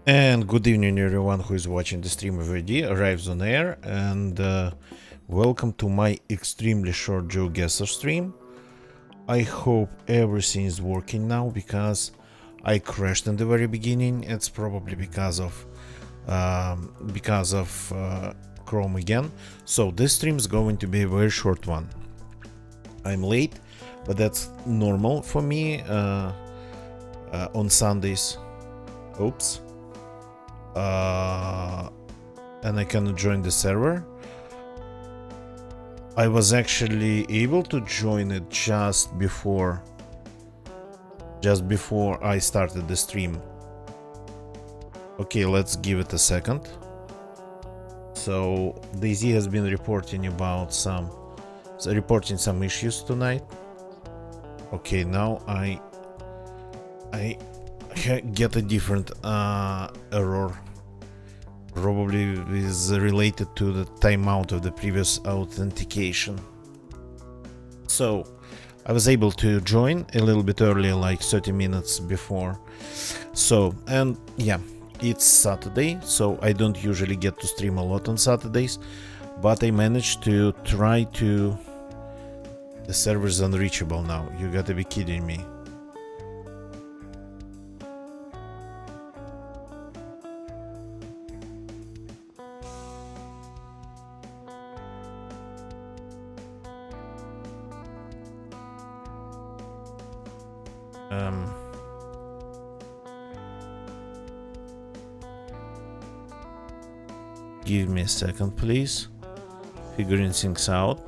And good evening everyone who is watching the stream already, arrives on air, and welcome to my extremely short GeoGuessr stream. I hope everything is working now because I crashed in the very beginning. It's probably because of Chrome again. So this stream is going to be a very short one. I'm late, but that's normal for me on Sundays. Oops. And I cannot join the server. I was actually able to join it just before I started the stream. Okay, let's give it a second. So Daisy has been reporting some issues tonight. Okay, now I get a different error. Probably is related to the timeout of the previous authentication. So I was able to join a little bit earlier, like 30 minutes before. So, and yeah, it's Saturday, so I don't usually get to stream a lot on Saturdays, but I managed to try to... The server's unreachable now. You gotta be kidding me. Give me a second, please. Figuring things out.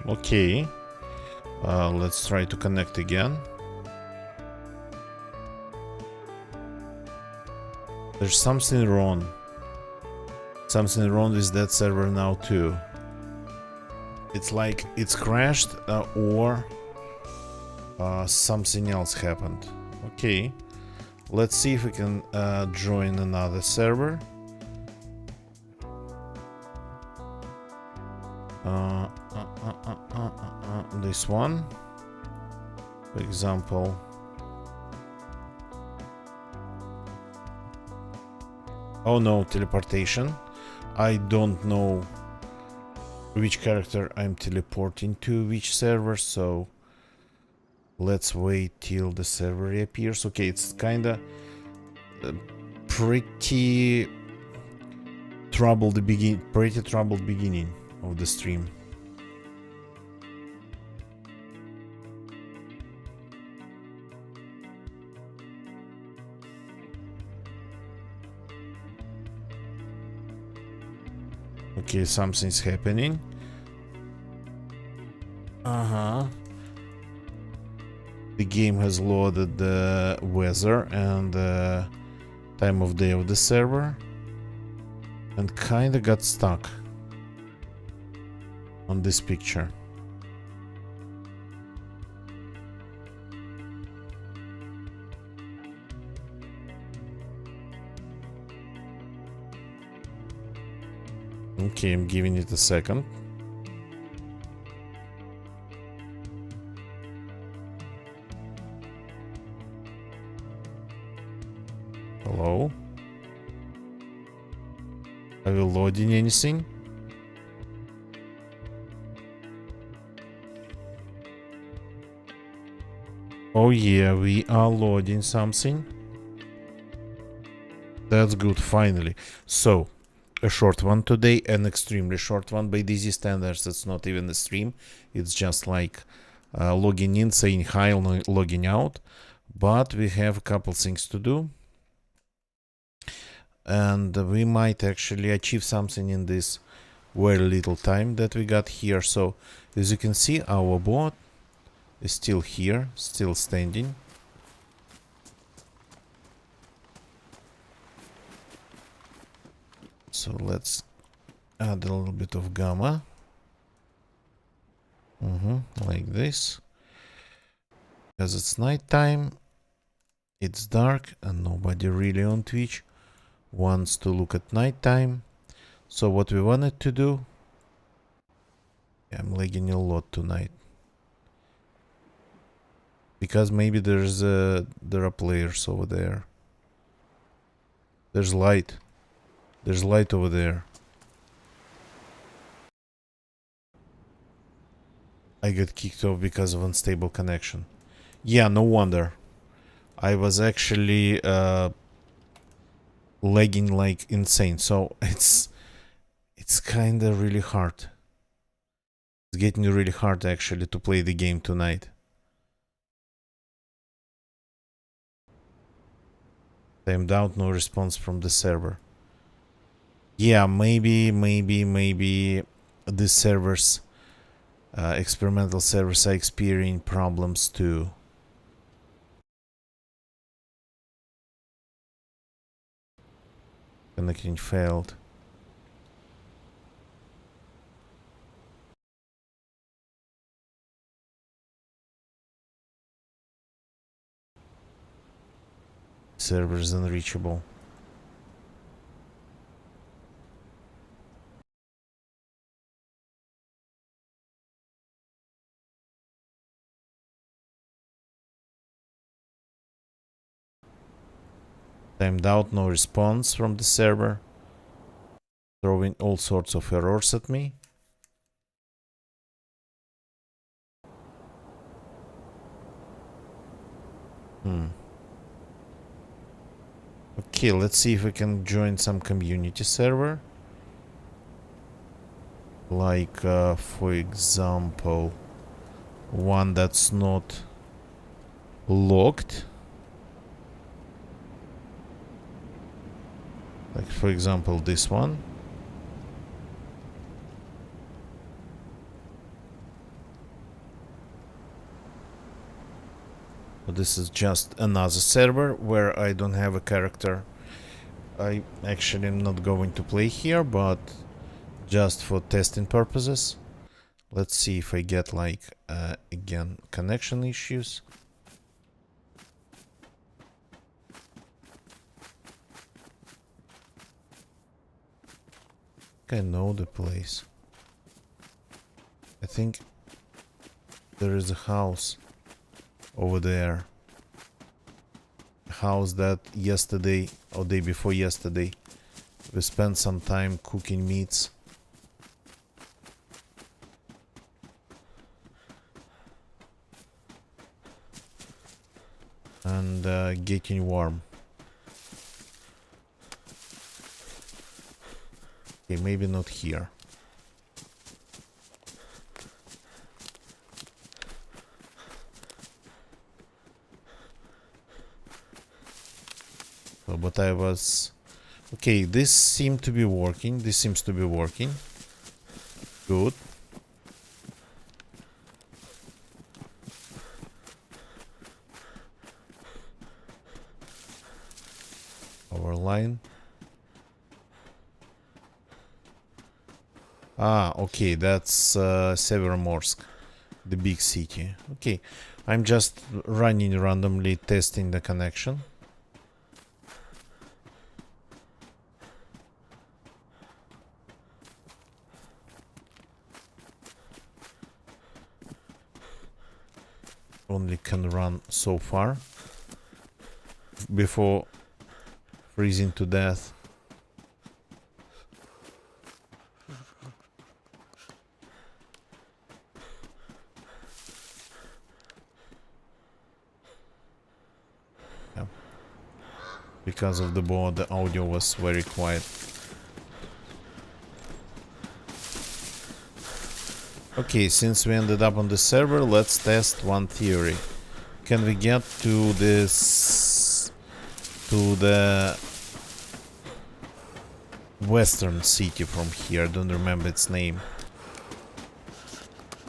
Okay. Let's try to connect again. There's something wrong. Something wrong with that server now too. It's like it's crashed or something else happened. Okay. Let's see if we can join another server. This one, for example. Oh no, teleportation. I don't know which character I'm teleporting to which server, so let's wait till the server reappears. Okay, it's kinda pretty troubled beginning of the stream. Okay, something's happening. The game has loaded the weather and the time of day of the server and kinda got stuck on this picture. Okay, I'm giving it a second. Hello? Are we loading anything? Oh yeah, we are loading something. That's good, finally. So, a short one today, an extremely short one by DZ standards. It's not even a stream, it's just like logging in, saying hi, logging out. But we have a couple things to do, and we might actually achieve something in this very little time that we got here. So as you can see, our bot is still here, still standing. So let's add a little bit of gamma. Like this. Because it's nighttime, it's dark, and nobody really on Twitch wants to look at nighttime. So what we wanted to do... I'm lagging a lot tonight. Because maybe there are players over there. There's light. There's light over there. I got kicked off because of unstable connection. Yeah, no wonder. I was actually lagging like insane. So it's kind of really hard. It's getting really hard actually to play the game tonight. Timed out, no response from the server. Yeah, maybe the servers, experimental servers are experiencing problems too. Connecting failed. Server is unreachable. Timed out, no response from the server. Throwing all sorts of errors at me. Okay, let's see if we can join some community server. Like, for example, one that's not locked. Like, for example, this one. But this is just another server where I don't have a character. I actually am not going to play here, but just for testing purposes. Let's see if I get like, again, connection issues. I know the place. I think there is a house over there. A house that yesterday or day before yesterday we spent some time cooking meats. And getting warm. Okay, maybe not here. So, but I was... Okay, this seemed to be working. This seems to be working. Good. Our line. Ah, okay, that's Severomorsk, the big city. Okay, I'm just running randomly, testing the connection. Only can run so far before freezing to death. Because of the board, the audio was very quiet. Okay, since we ended up on the server, let's test one theory. Can we get to this... to the western city from here? I don't remember its name.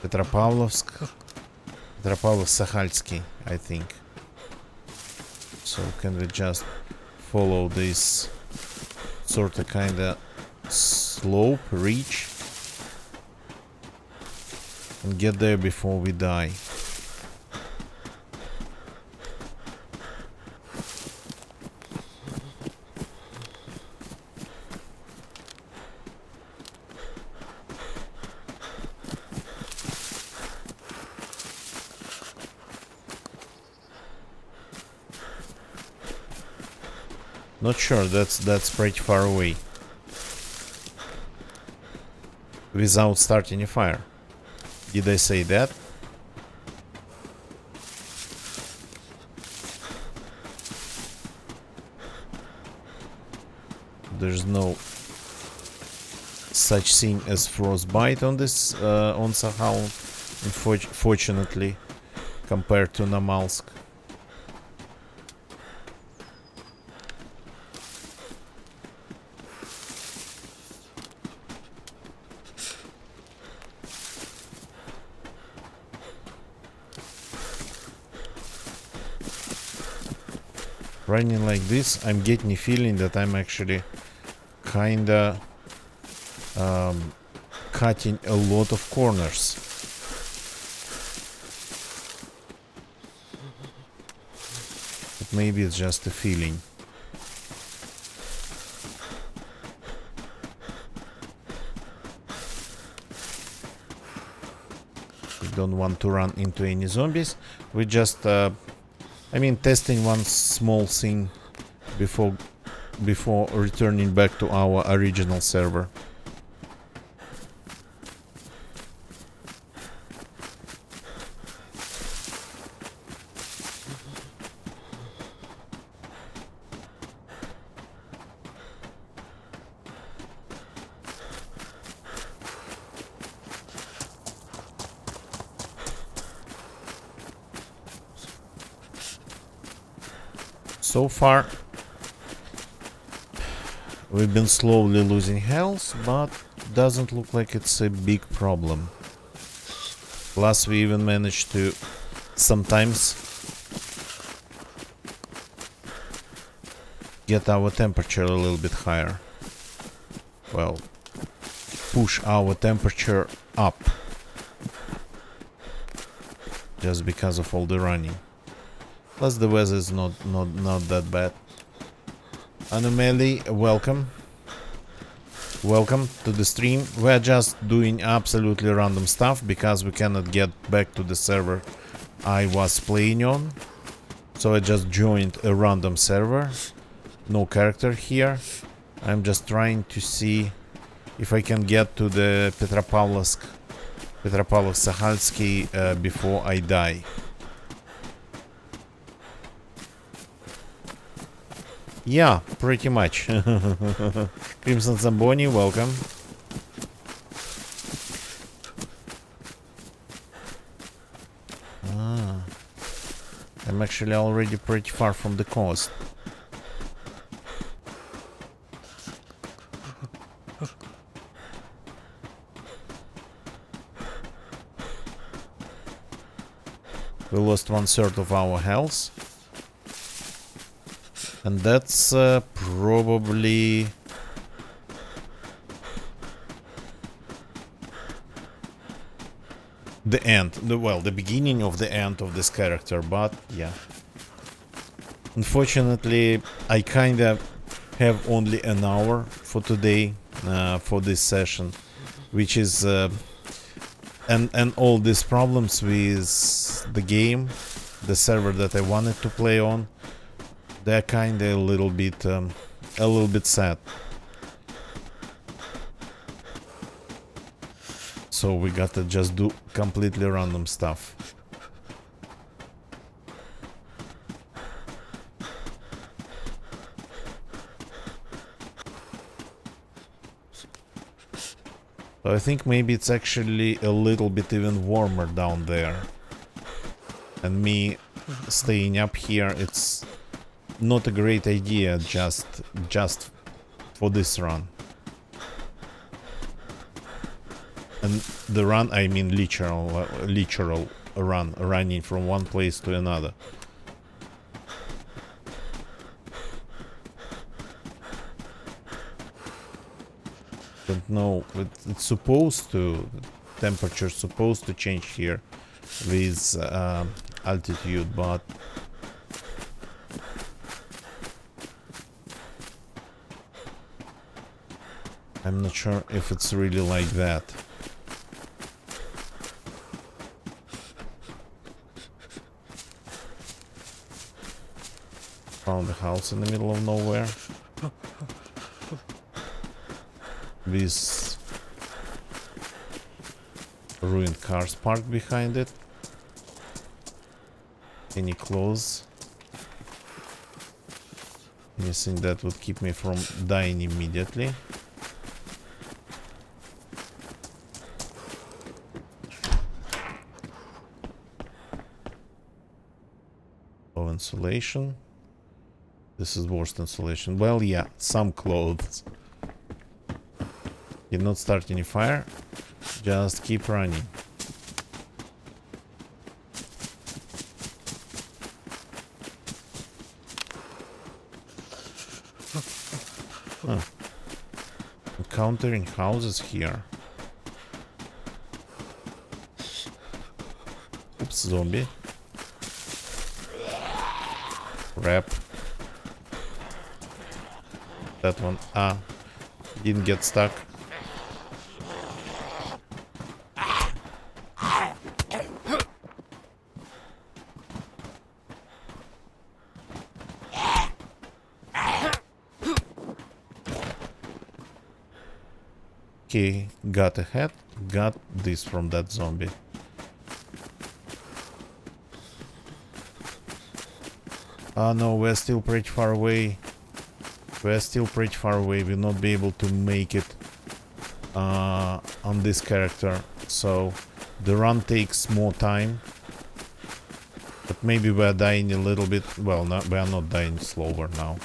Petropavlovsk? Petropavlovsk-Sakhalsky, I think. So can we just follow this sort of kind of slope, reach, and get there before we die. Not sure, that's pretty far away. Without starting a fire. Did I say that? There's no such thing as frostbite on this on Sakhal, unfortunately, compared to Namalsk. Running like this, I'm getting a feeling that I'm actually kinda cutting a lot of corners. But maybe it's just a feeling. We don't want to run into any zombies. We just I mean, testing one small thing before returning back to our original server. So far, we've been slowly losing health, but doesn't look like it's a big problem. Plus, we even managed to sometimes get our temperature a little bit higher. Well, push our temperature up. Just because of all the running. Plus the weather is not that bad. Anomaly, welcome. Welcome to the stream. We're just doing absolutely random stuff because we cannot get back to the server I was playing on. So I just joined a random server. No character here. I'm just trying to see if I can get to the Petropavlovsk-Sakhalsky before I die. Yeah, pretty much. Crimson Zamboni, welcome. I'm actually already pretty far from the coast. We lost 1/3 of our health. And that's probably the end. The beginning of the end of this character, but yeah. Unfortunately, I kinda have only an hour for today, for this session, which is and all these problems with the game, the server that I wanted to play on. They're kinda a little bit sad. So we gotta just do completely random stuff. So I think maybe it's actually a little bit even warmer down there. And me staying up here, it's not a great idea just for this run. And the run, I mean literal run, running from one place to another. Don't know, it's supposed to temperature supposed to change here with altitude, but I'm not sure if it's really like that. Found a house in the middle of nowhere with ruined cars parked behind it. Any clothes? Anything that would keep me from dying immediately? Oh, insulation. This is worst insulation. Well, yeah, some clothes. Did not start any fire. Just keep running. Huh. Encountering houses here. Oops, zombie. Crap. That one. Ah, didn't get stuck. Okay, got a hat, got this from that zombie. Ah no, we're still pretty far away. We're still pretty far away. We'll not be able to make it on this character. So the run takes more time. But maybe we're dying a little bit. Well, we are not dying slower now.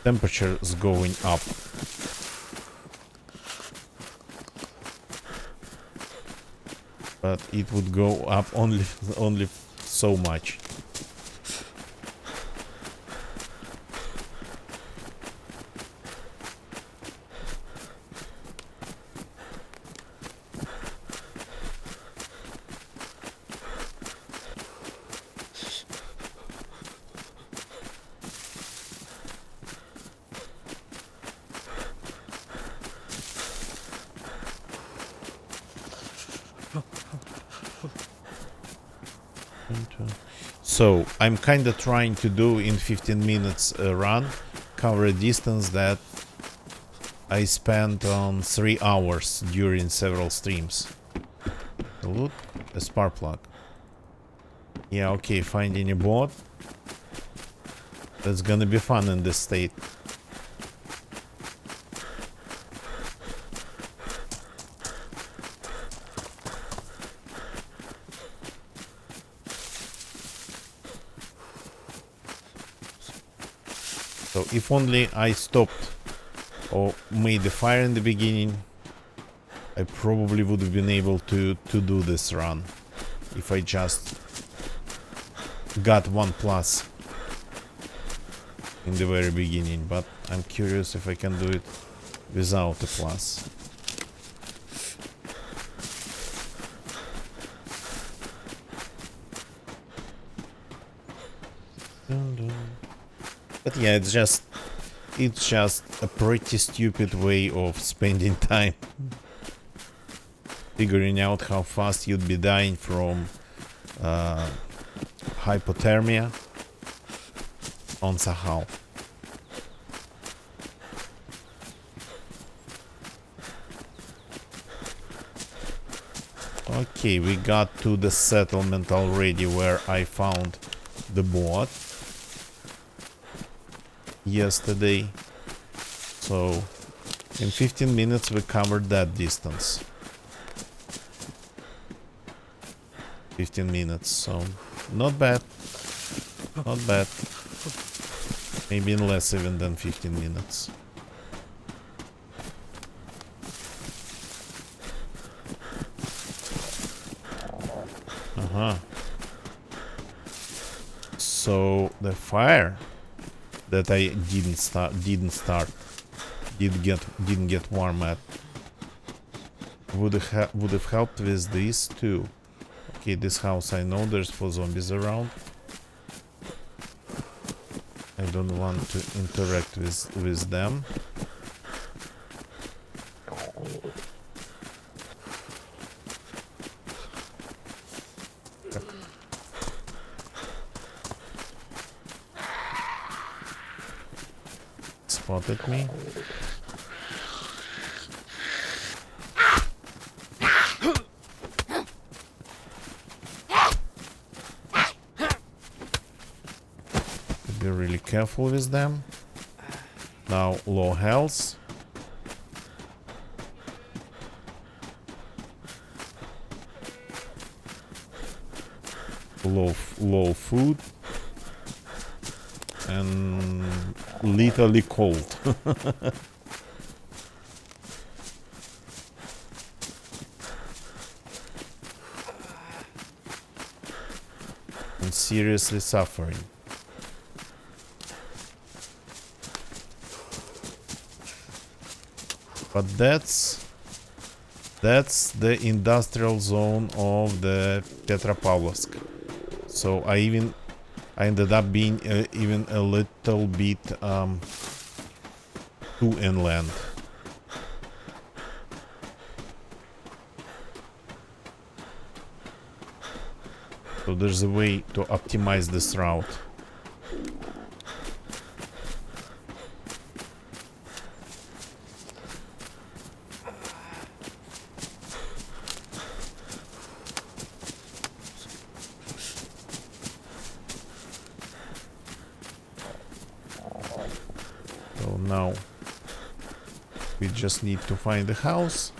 Temperature is going up. But it would go up only so much. So I'm kind of trying to do in 15 minutes a run, cover a distance that I spent on 3 hours during several streams. Loot, a spark plug. Yeah, okay, finding a boat. That's gonna be fun in this state. So if only I stopped or made the fire in the beginning, I probably would have been able to do this run. If I just got 1+ in the very beginning, but I'm curious if I can do it without a plus. But yeah, it's just a pretty stupid way of spending time. Figuring out how fast you'd be dying from hypothermia on Sakhal. Okay, we got to the settlement already where I found the boat yesterday. So in 15 minutes we covered that distance. 15 minutes, so not bad. Not bad. Maybe less even than 15 minutes. So the fire that I didn't get warm at would have helped with this too. Okay, this house I know there's 4 zombies around. I don't want to interact with them. Spotted me. Be really careful with them. Now low health. Low food. And literally cold. And seriously suffering. But that's the industrial zone of the Petropavlovsk. So I ended up being even a little bit too inland. So there's a way to optimize this route. So now we just need to find a house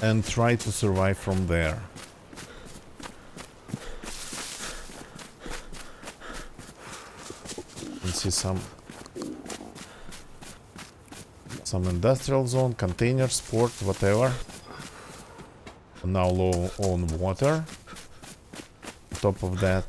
and try to survive from there. And see some industrial zone, containers, port, whatever. Now low on water. On top of that,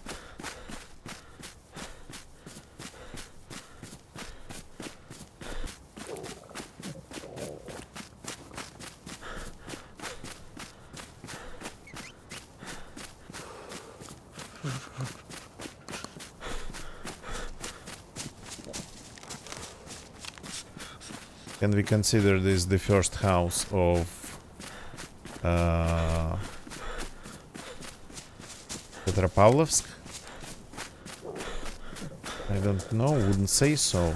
can we consider this the first house of Petropavlovsk? I don't know, wouldn't say so.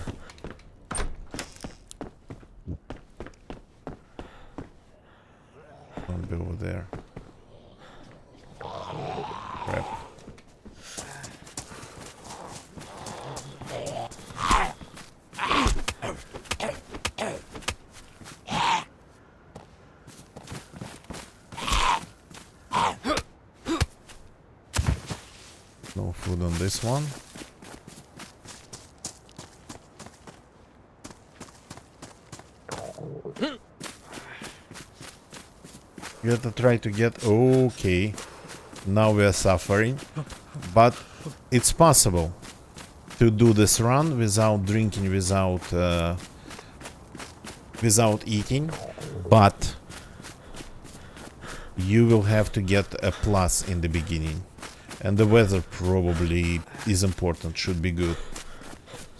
Don't be over there. Crap. No food on this one. You have to try to get... Okay. Now we are suffering. But it's possible to do this run without drinking, without eating. But you will have to get a plus in the beginning. And the weather probably is important, should be good.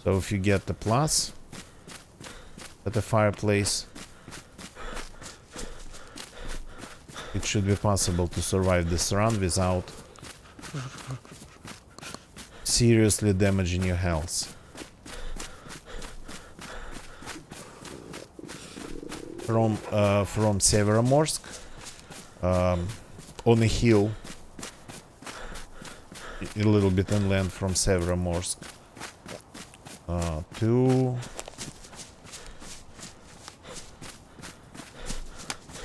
So if you get the plus at the fireplace, it should be possible to survive this run without seriously damaging your health. From Severomorsk, on a hill, a little bit inland from Severomorsk, to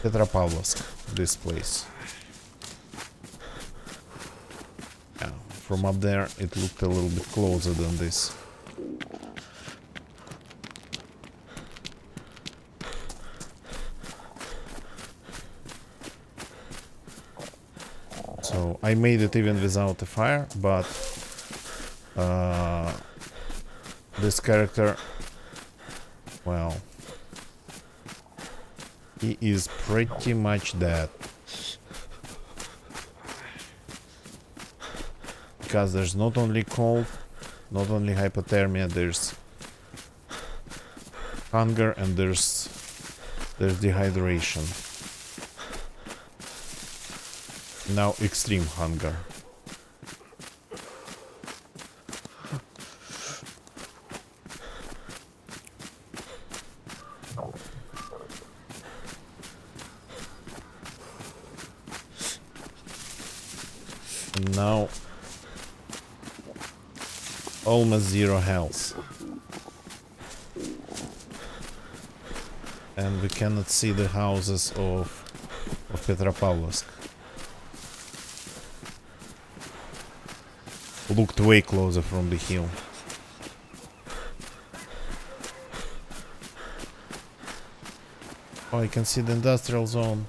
Petropavlovsk, this place. Yeah, from up there it looked a little bit closer than this. So I made it even without a fire, but this character, well, He is pretty much dead. Because there's not only cold, not only hypothermia, there's hunger and there's dehydration. Now extreme hunger. And now almost zero health. And we cannot see the houses of Petropavlovsk. Looked way closer from the hill. Oh, I can see the industrial zone.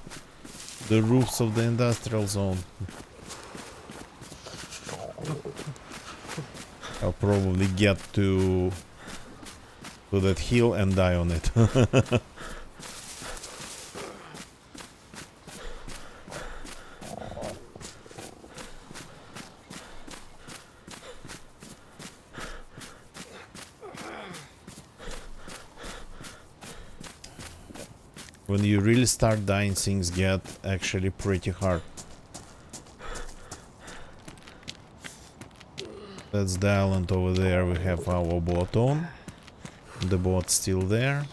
The roofs of the industrial zone. I'll probably get to that hill and die on it. When you really start dying, things get actually pretty hard. That's the island over there. We have our boat on. The boat's still there.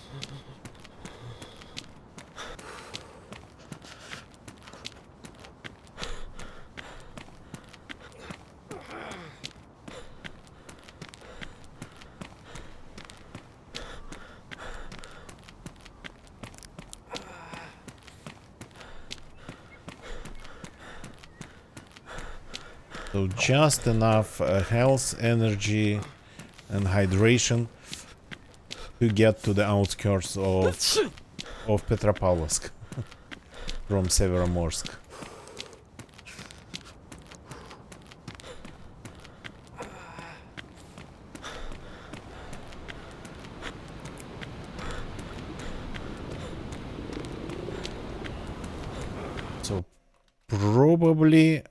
So just enough health, energy and hydration to get to the outskirts of Petropavlovsk from Severomorsk. So probably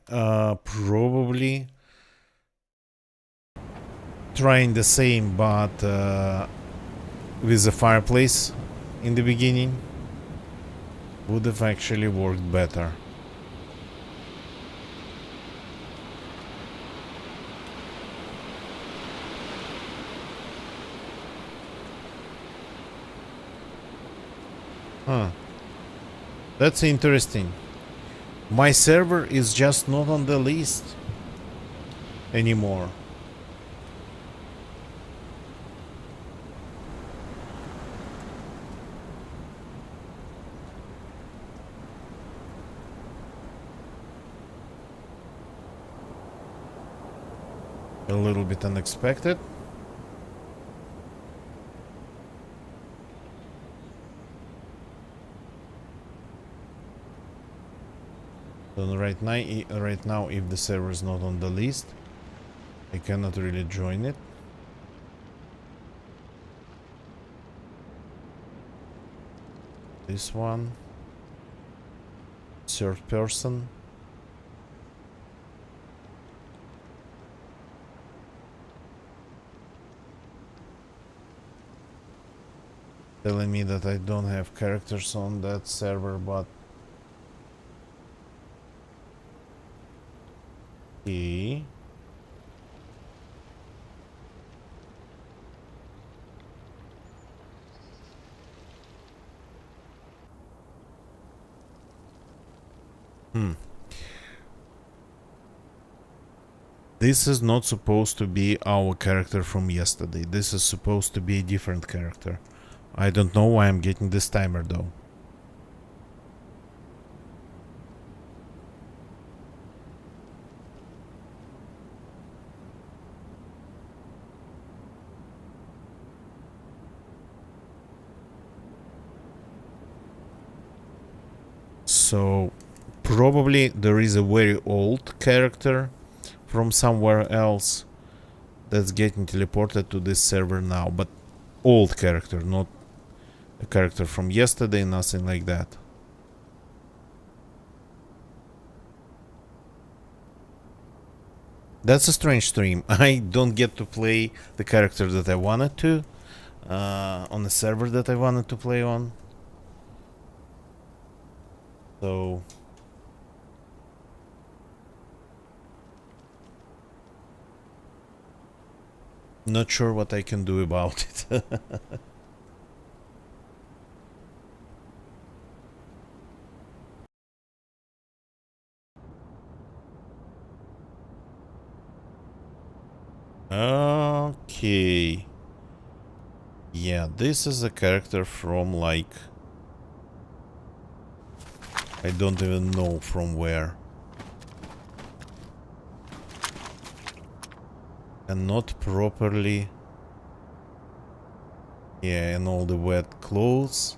trying the same, but with the fireplace in the beginning would have actually worked better. Huh. That's interesting. My server is just not on the list anymore. A little bit unexpected. So right now, if the server is not on the list, I cannot really join it. This one, third person. Telling me that I don't have characters on that server, but okay. This is not supposed to be our character from yesterday. This is supposed to be a different character. I don't know why I'm getting this timer though. So probably there is a very old character from somewhere else that's getting teleported to this server now, but old character, not a character from yesterday, nothing like that. That's a strange stream. I don't get to play the character that I wanted to on the server that I wanted to play on. So not sure what I can do about it. Okay. Yeah, this is a character from like... I don't even know from where. And not properly... Yeah, and all the wet clothes.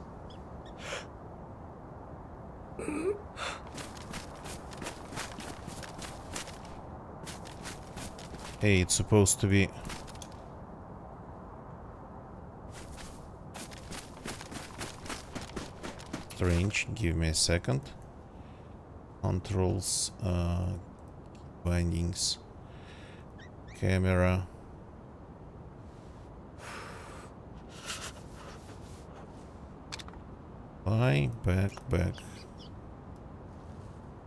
Hey, it's supposed to be... Strange. Give me a second. Controls, bindings, camera. Back.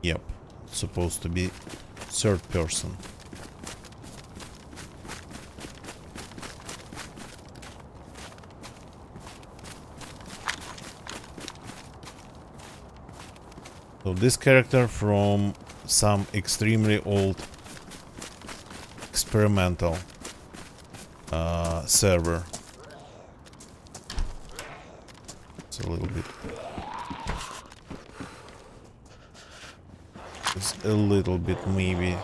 Yep, it's supposed to be third person. So this character from some extremely old experimental server. It's a little bit... It's a little bit maybe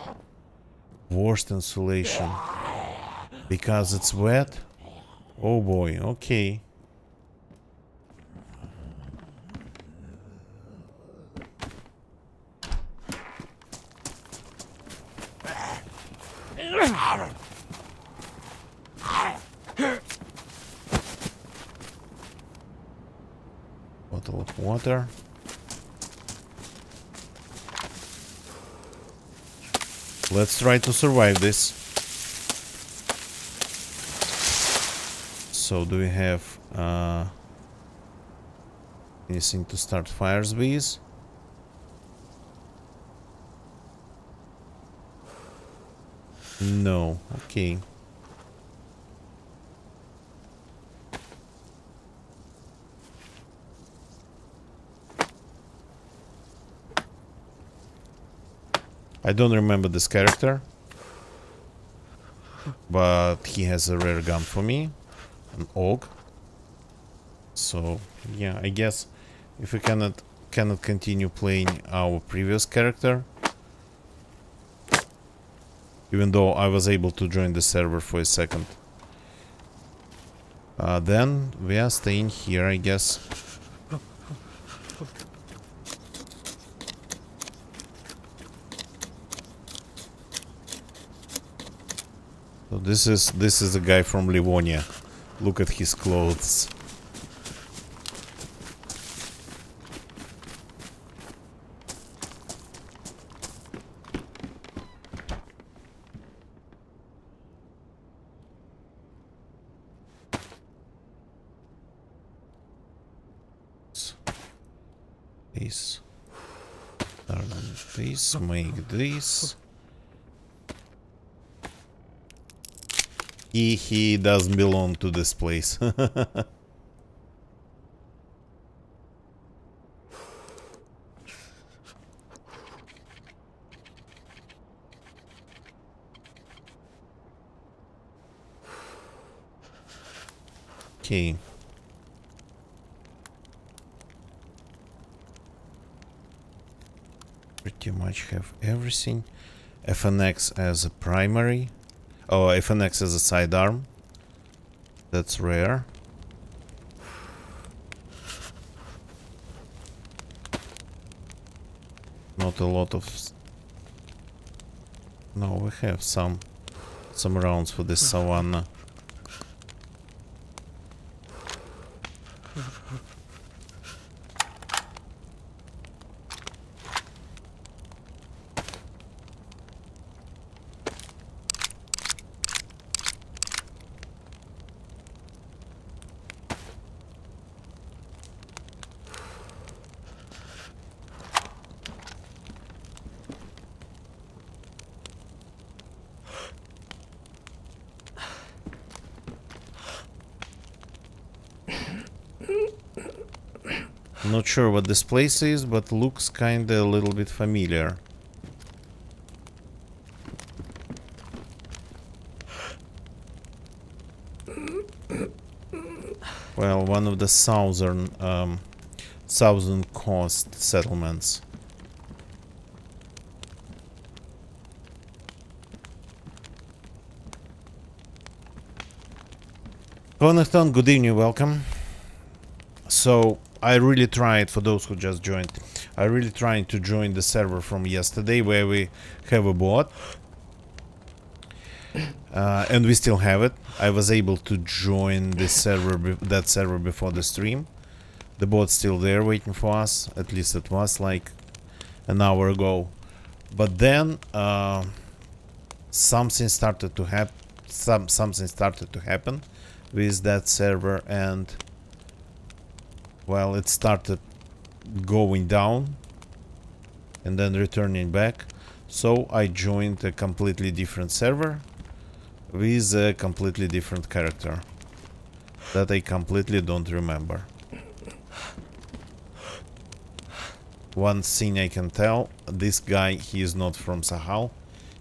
worst insulation. Because it's wet? Oh boy, okay. Bottle of water. Let's try to survive this. So do we have anything to start fires with? No, okay. I don't remember this character, but he has a rare gun for me, an AUG. So yeah, I guess if we cannot continue playing our previous character, even though I was able to join the server for a second, then we are staying here, I guess. So this is a guy from Livonia. Look at his clothes. This, make this. He doesn't belong to this place. Okay. Pretty much have everything. FNX as a primary. Oh, FNX as a sidearm. That's rare. Not a lot of... No, we have some rounds for this Savannah. Not sure what this place is, but looks kinda a little bit familiar. Well, one of the southern coast settlements. Connecton, good evening, welcome. So, I really tried, for those who just joined, I really tried to join the server from yesterday where we have a bot. And we still have it. I was able to join this server, that server before the stream. The bot's still there waiting for us. At least it was like an hour ago. But then something started to happen. Something started to happen with that server, and well, it started going down and then returning back. So I joined a completely different server with a completely different character that I completely don't remember. One thing I can tell, this guy, he is not from Sakhal,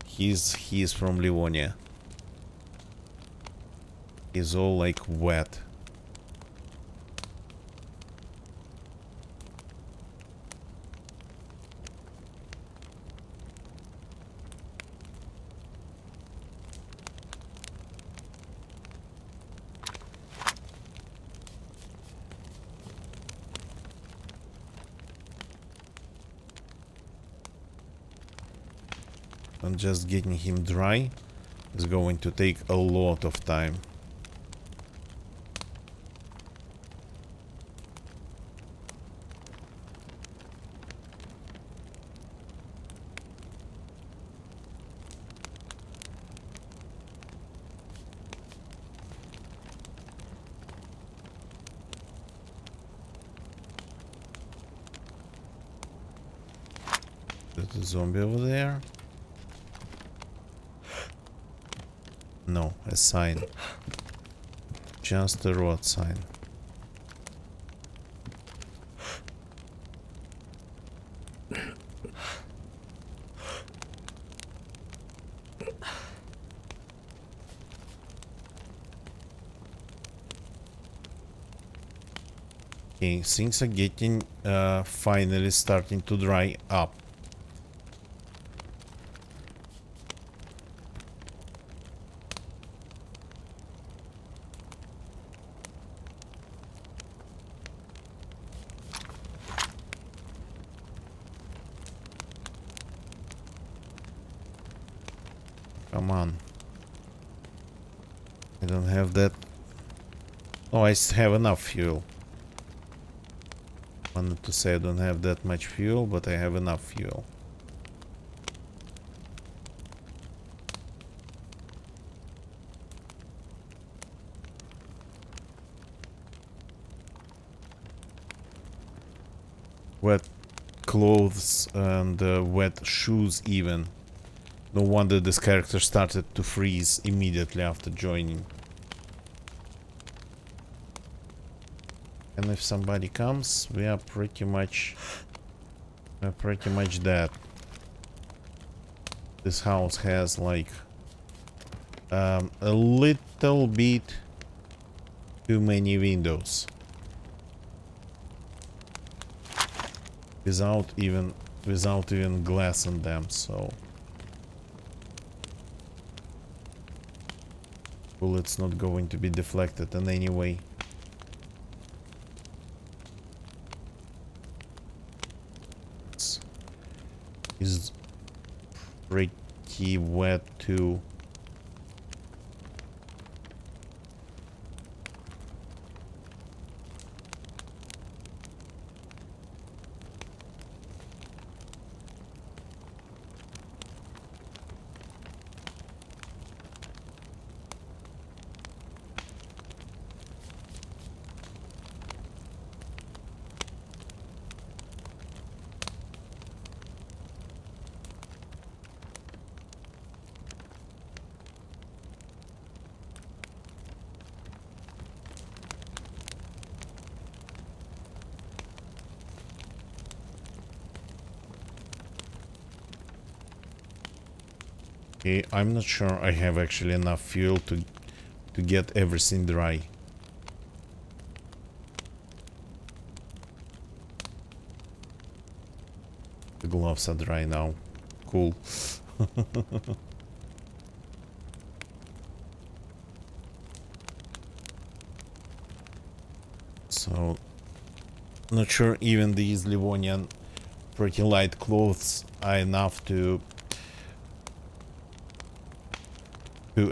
he is from Livonia. He's all like wet. And just getting him dry is going to take a lot of time. There's a zombie over there. No, a sign. Just a road sign. Okay, things are getting finally starting to dry up. Come on. I don't have that. Oh, I have enough fuel. Wanted to say I don't have that much fuel, but I have enough fuel. Wet clothes and wet shoes even. No wonder this character started to freeze immediately after joining. And if somebody comes, we are pretty much dead. This house has like a little bit too many windows. Without even glass in them, so bullets not going to be deflected in any way. It's pretty wet too. Okay, I'm not sure I have actually enough fuel to get everything dry. The gloves are dry now. Cool. So, not sure even these Livonian pretty light clothes are enough to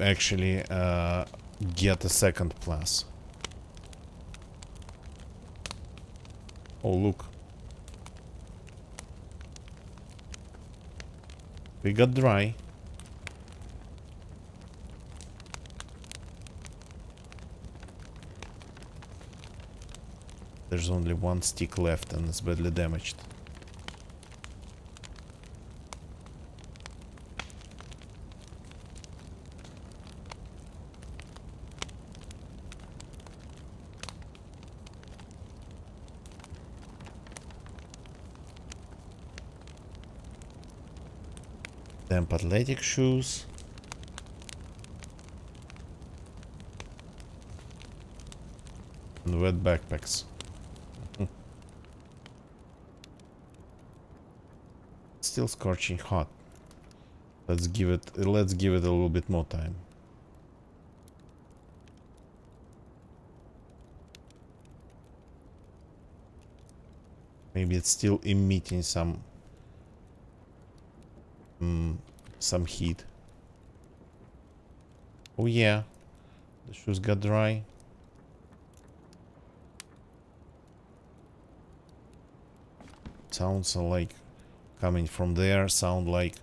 actually get a second class. Oh, look. We got dry. There's only one stick left and it's badly damaged. Damp athletic shoes. And wet backpacks. Still scorching hot. Let's give it a little bit more time. Maybe it's still emitting some heat. Oh yeah, the shoes got dry. Sounds like coming from there. Sound like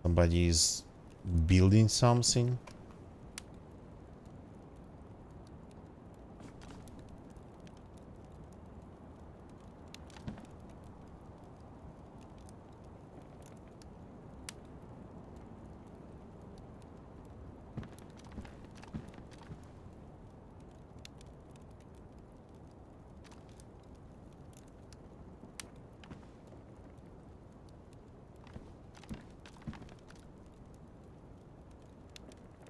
somebody is building something.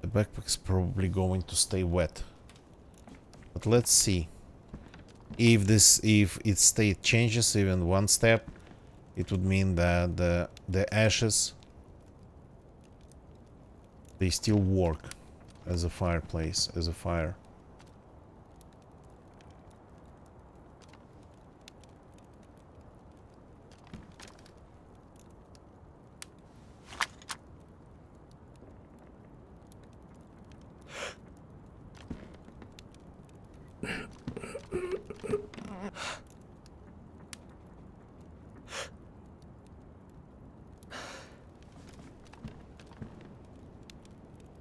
The backpack's probably going to stay wet. But let's see. If its state changes even one step, it would mean that the ashes, they still work as a fireplace, as a fire.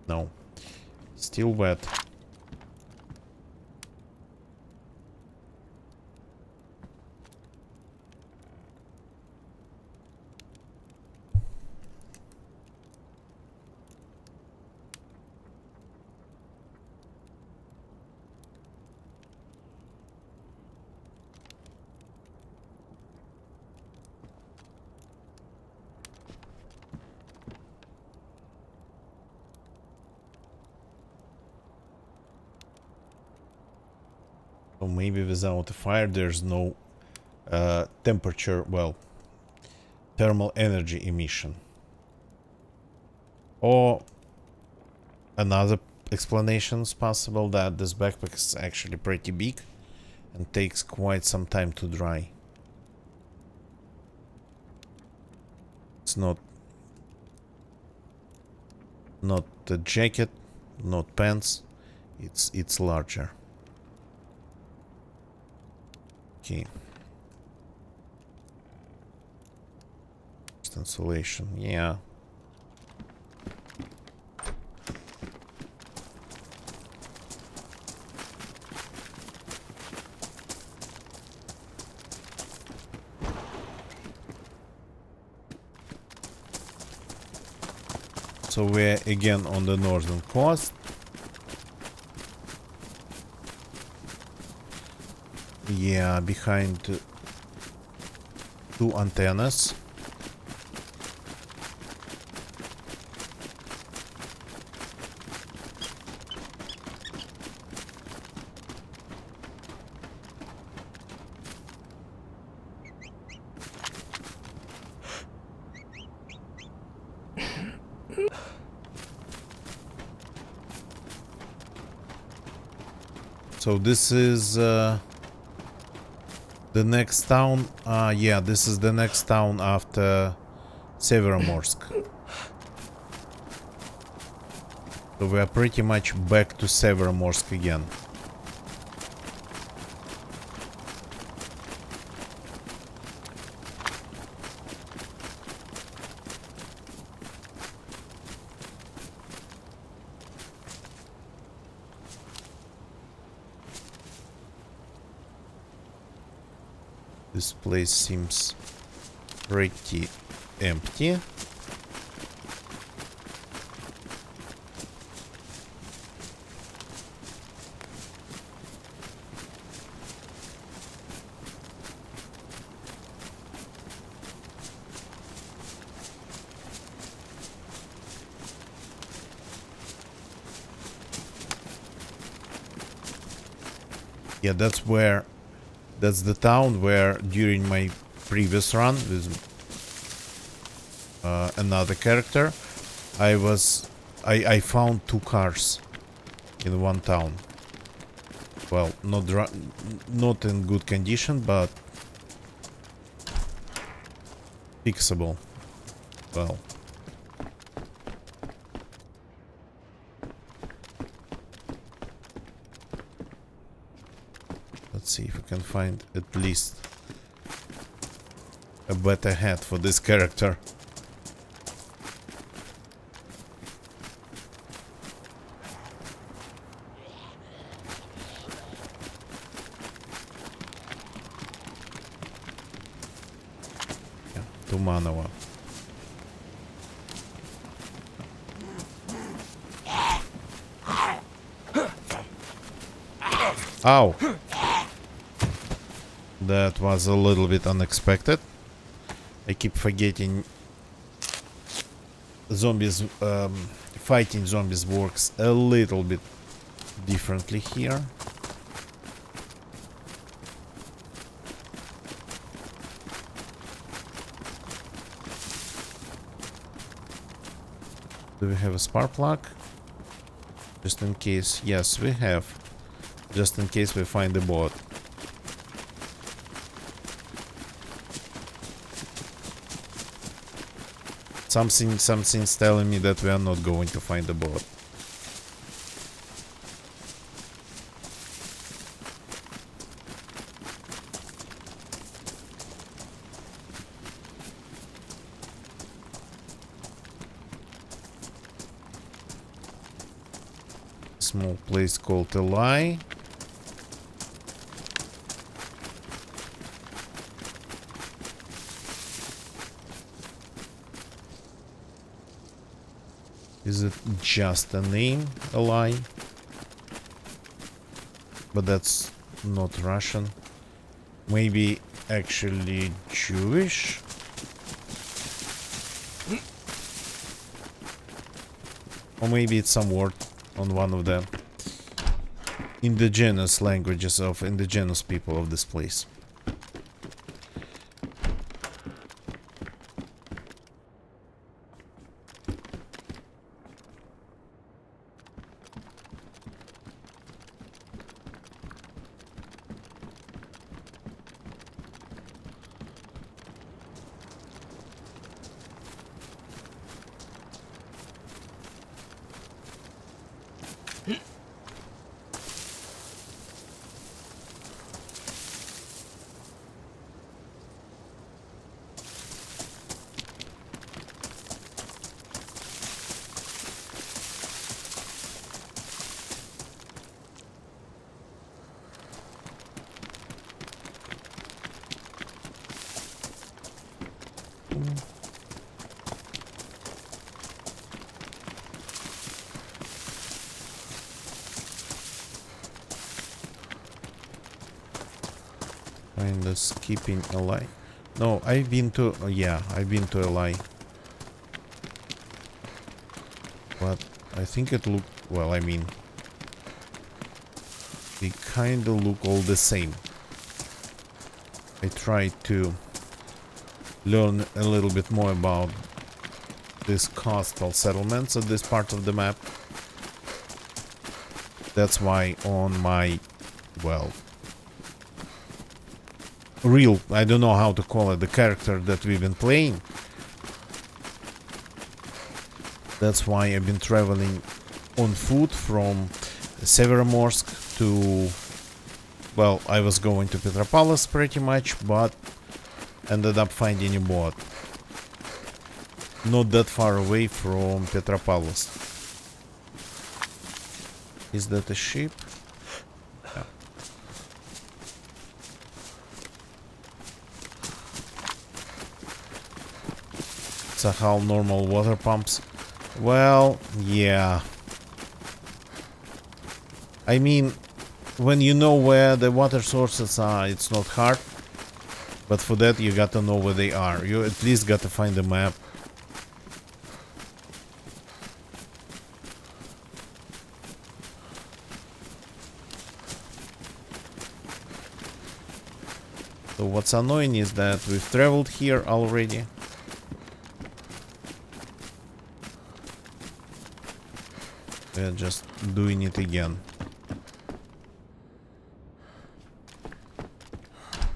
No. Still wet. So maybe without a fire there's no temperature, well, thermal energy emission. Or another explanation is possible, that this backpack is actually pretty big and takes quite some time to dry. It's not the jacket, not pants, it's larger. Okay. Insulation, yeah. So we're again on the northern coast. Yeah, behind two antennas. So this is the next town. Yeah, this is the next town after Severomorsk. So we are pretty much back to Severomorsk again. This place seems pretty empty. Yeah, that's the town where during my previous run with another character I found 2 cars in one town. Well, not in good condition, but fixable. Well, let's see if we can find at least a better hat for this character. Yeah, Tumanova. Ow! That was a little bit unexpected. I keep forgetting zombies, fighting zombies works a little bit differently here. Do we have a spark plug? Just in case. Yes, we have. Just in case we find the bot. Something's telling me that we are not going to find the bot. Small place called Eli. Is it just a name, Eli? But that's not Russian. Maybe actually Jewish? Or maybe it's some word on one of the indigenous languages of indigenous people of this place. Kinda skipping Eli. No, I've been to... yeah, I've been to Eli. But I think it looked... well, I mean... they kinda look all the same. I tried to learn a little bit more about these coastal settlements at this part of the map. That's why on my, well, real, I don't know how to call it, the character that we've been playing. That's why I've been traveling on foot from Severomorsk to, well, I was going to Petropolis pretty much, but ended up finding a boat not that far away from Petropolis. Is that a ship? Yeah. Sakhal normal water pumps. Well, yeah. I mean, when you know where the water sources are, it's not hard. But for that, you gotta know where they are. You at least gotta find the map. So what's annoying is that we've traveled here already. We're just doing it again.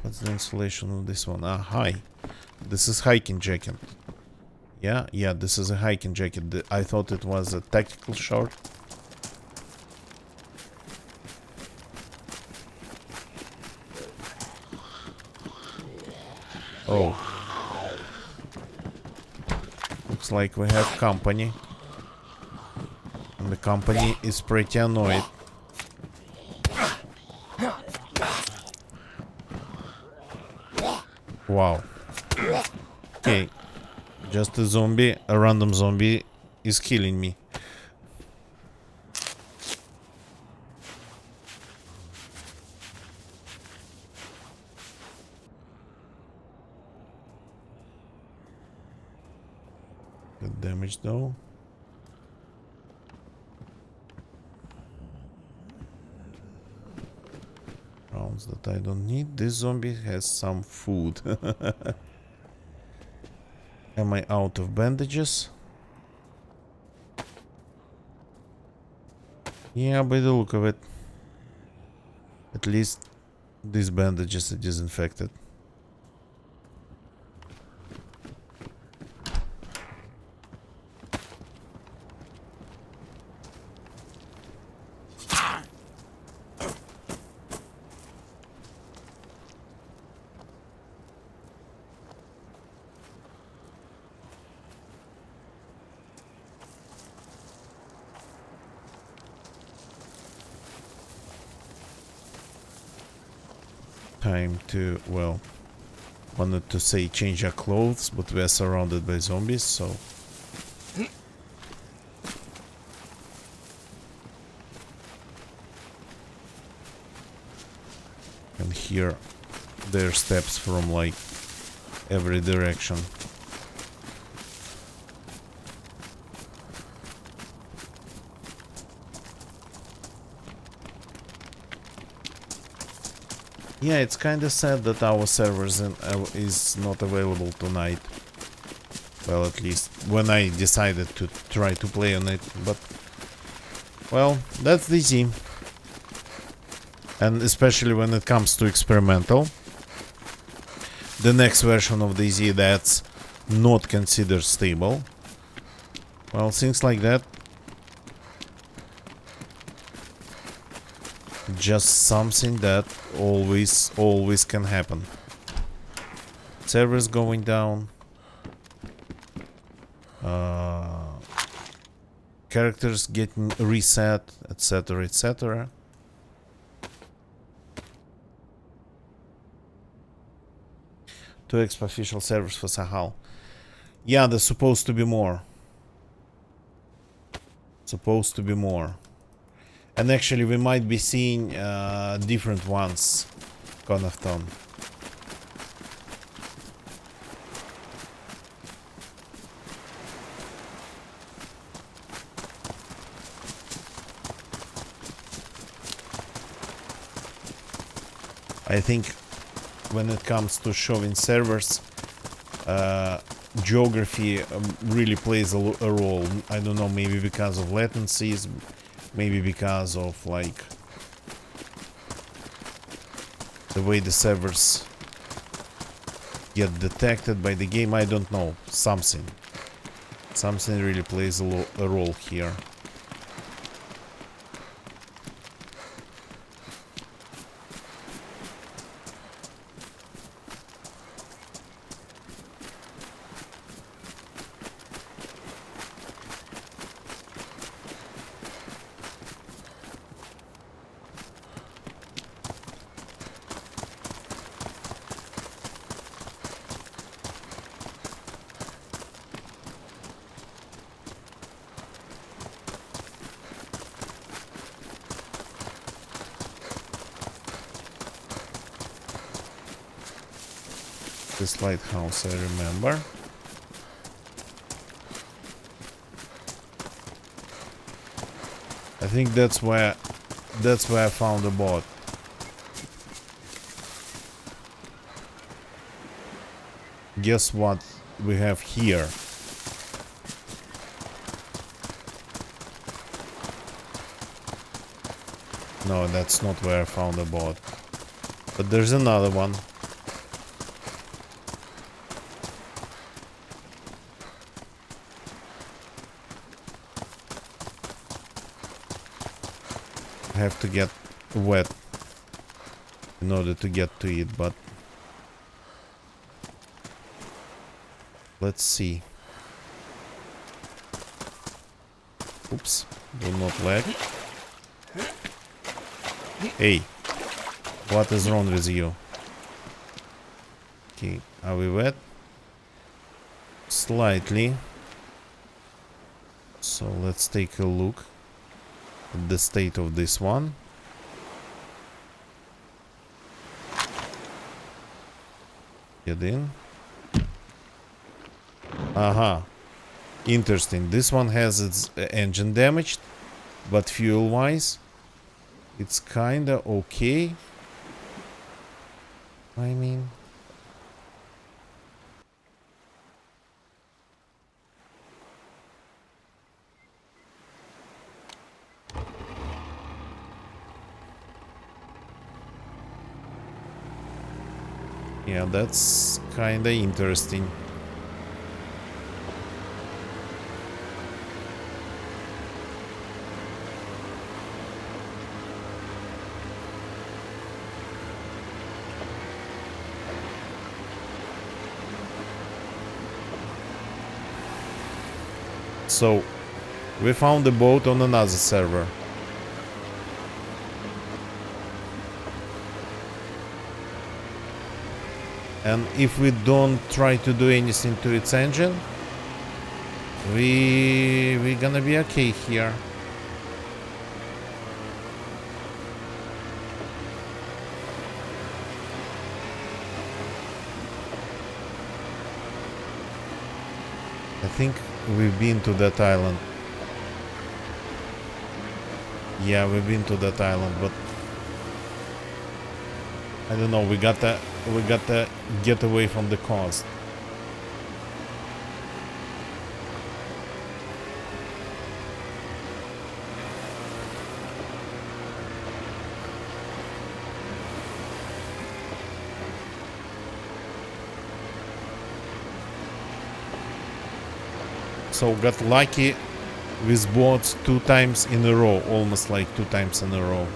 What's the installation of this one? Ah, hi. This is hiking jacket. Yeah, this is a hiking jacket. I thought it was a tactical short. Oh. Looks like we have company. And the company is pretty annoyed. Wow. Okay. Just a zombie, a random zombie is killing me. Good damage though. Rounds that I don't need. This zombie has some food. Am I out of bandages? Yeah, by the look of it. At least these bandages are disinfected. Time to, well, wanted to say change our clothes, but we are surrounded by zombies, so can hear their steps from like every direction. Yeah, it's kind of sad that our servers is not available tonight. Well, at least when I decided to try to play on it, but well, that's DayZ. And especially when it comes to experimental, the next version of DayZ that's not considered stable. Well, things like that. Just something that always can happen. Servers going down. Characters getting reset, etc, etc. Two exp official servers for Sakhal. Yeah, there's supposed to be more. Supposed to be more. And actually we might be seeing different ones kind of done. I think when it comes to showing servers, geography really plays a role. I don't know, maybe because of latencies, maybe because of like the way the servers get detected by the game. I don't know, something really plays a role here. This lighthouse, I remember. I think that's where I found the boat. Guess what we have here? No, that's not where I found the boat. But there's another one. I have to get wet in order to get to it, but let's see. Oops, do not lag. Hey, what is wrong with you? Okay, are we wet? Slightly. So let's take a look at the state of this one. Get in. Aha. Interesting. This one has its engine damaged, but fuel-wise, it's kinda okay. I mean... yeah, that's kinda interesting. So, we found the boat on another server. And if we don't try to do anything to its engine, we're gonna be okay here. I think we've been to that island. Yeah, we've been to that island, but I don't know, we gotta get away from the coast. So got lucky with boats 2 times in a row, almost like 2 times in a row.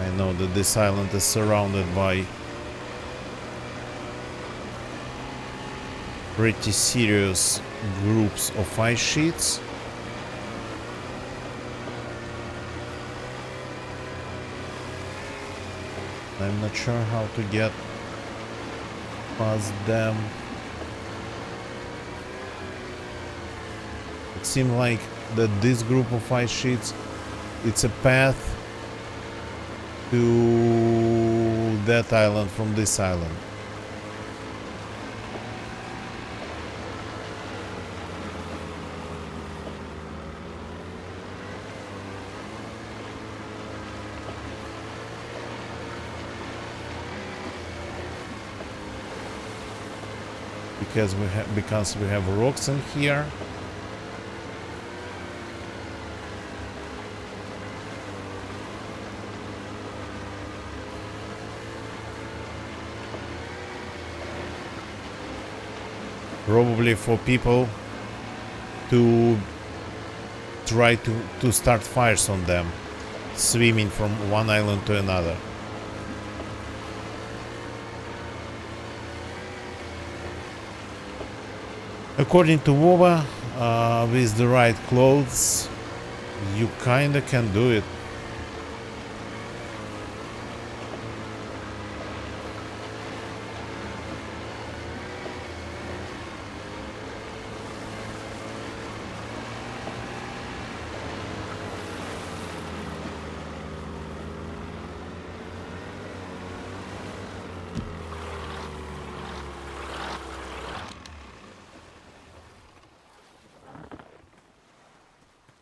I know that this island is surrounded by pretty serious groups of ice sheets. I'm not sure how to get past them. It seemed like that this group of ice sheets, it's a path to that island from this island. Because we have rocks in here. Probably for people to try to start fires on them, swimming from one island to another. According to Wova, with the right clothes, you kinda can do it.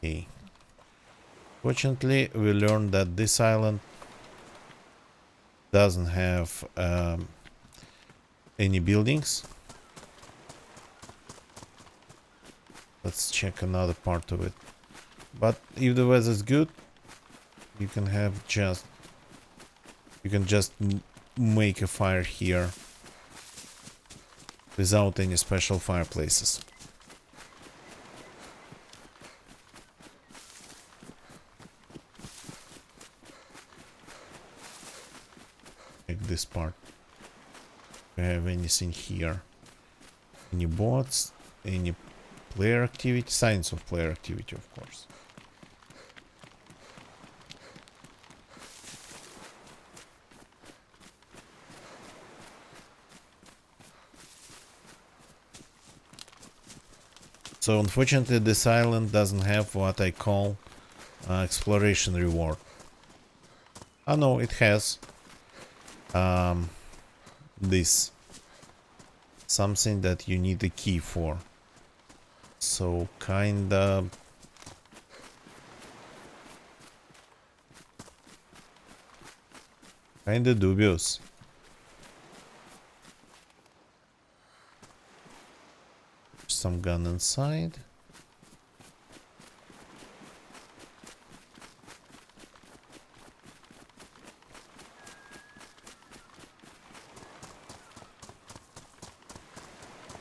Okay. Fortunately, we learned that this island doesn't have any buildings. Let's check another part of it. But if the weather is good, you can just make a fire here without any special fireplaces. Check this part. Do we have anything here? Any bots? Any player activity? Signs of player activity, of course. So unfortunately this island doesn't have what I call exploration reward. Oh no, it has this. Something that you need a key for. So kinda dubious. Some gun inside.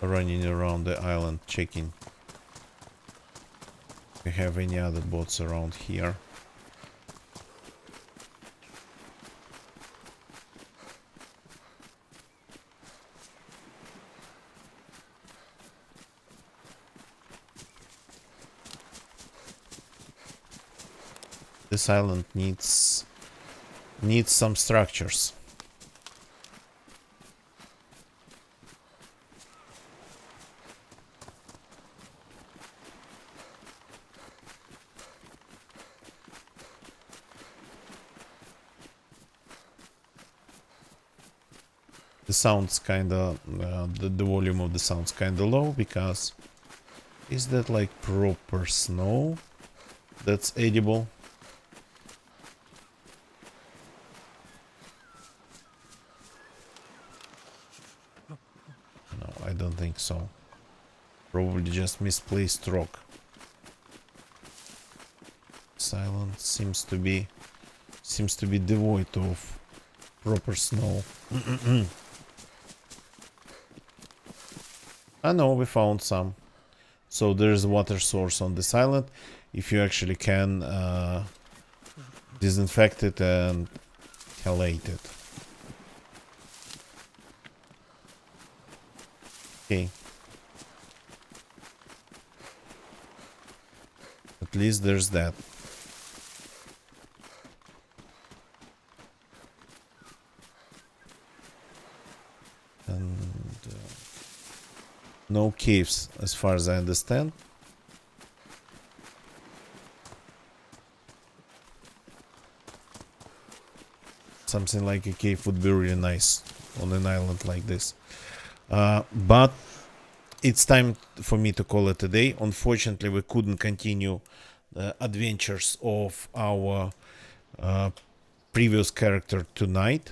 Running around the island checking if we have any other boats around here. This island needs some structures. The sound's kinda the volume of the sound's kinda low because is that like proper snow that's edible? No, I don't think so. Probably just misplaced rock. Silent seems to be devoid of proper snow. I know we found some. So there's a water source on this island. If you actually can disinfect it and halate it. Okay. At least there's that. And no caves, as far as I understand. something like a cave would be really nice on an island like this. But it's time for me to call it a day. Unfortunately, we couldn't continue the adventures of our previous character tonight.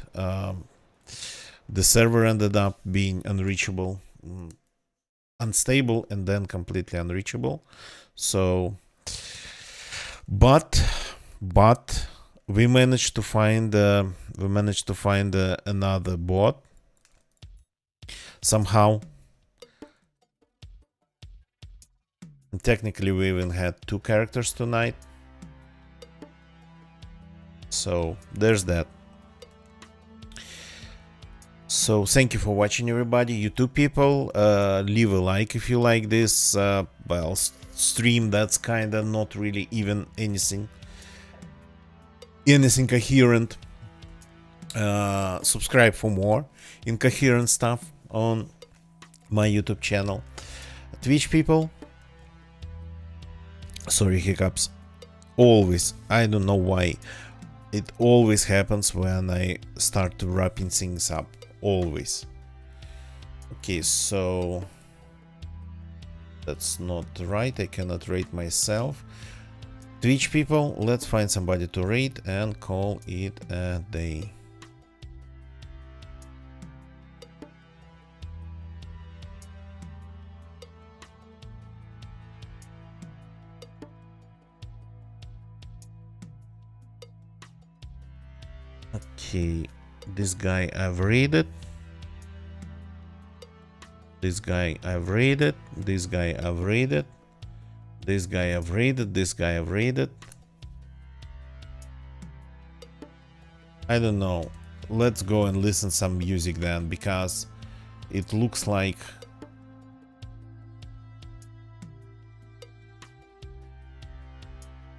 The server ended up being unreachable, unstable, and then completely unreachable. So, but we managed to find another bot somehow. And technically, we even had 2 characters tonight. So there's that. So thank you for watching, everybody. YouTube people, leave a like if you like this. Well, stream that's kinda not really even anything coherent. Subscribe for more incoherent stuff on my YouTube channel. Twitch people, sorry, hiccups. Always, I don't know why, it always happens when I start wrapping things up. Always. Okay, so that's not right. I cannot rate myself. Twitch people, let's find somebody to rate and call it a day. Okay, this guy I've rated. This guy I've rated. This guy I've rated. This guy I've rated. This guy I've rated. I don't know. Let's go and listen some music then, because it looks like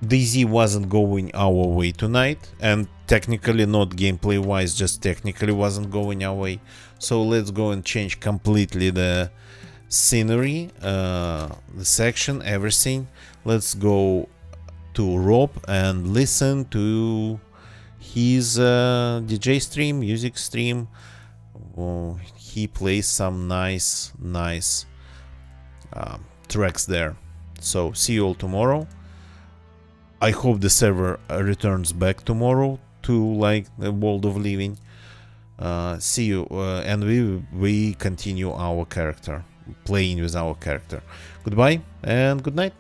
DZ wasn't going our way tonight, and technically, not gameplay wise, just technically wasn't going our way. So let's go and change completely the scenery, the section, everything. Let's go to Rob and listen to his DJ stream, music stream. He plays some nice tracks there. So see you all tomorrow. I hope the server returns back tomorrow to like the world of living. See you, and we continue our character, playing with our character. Goodbye and good night.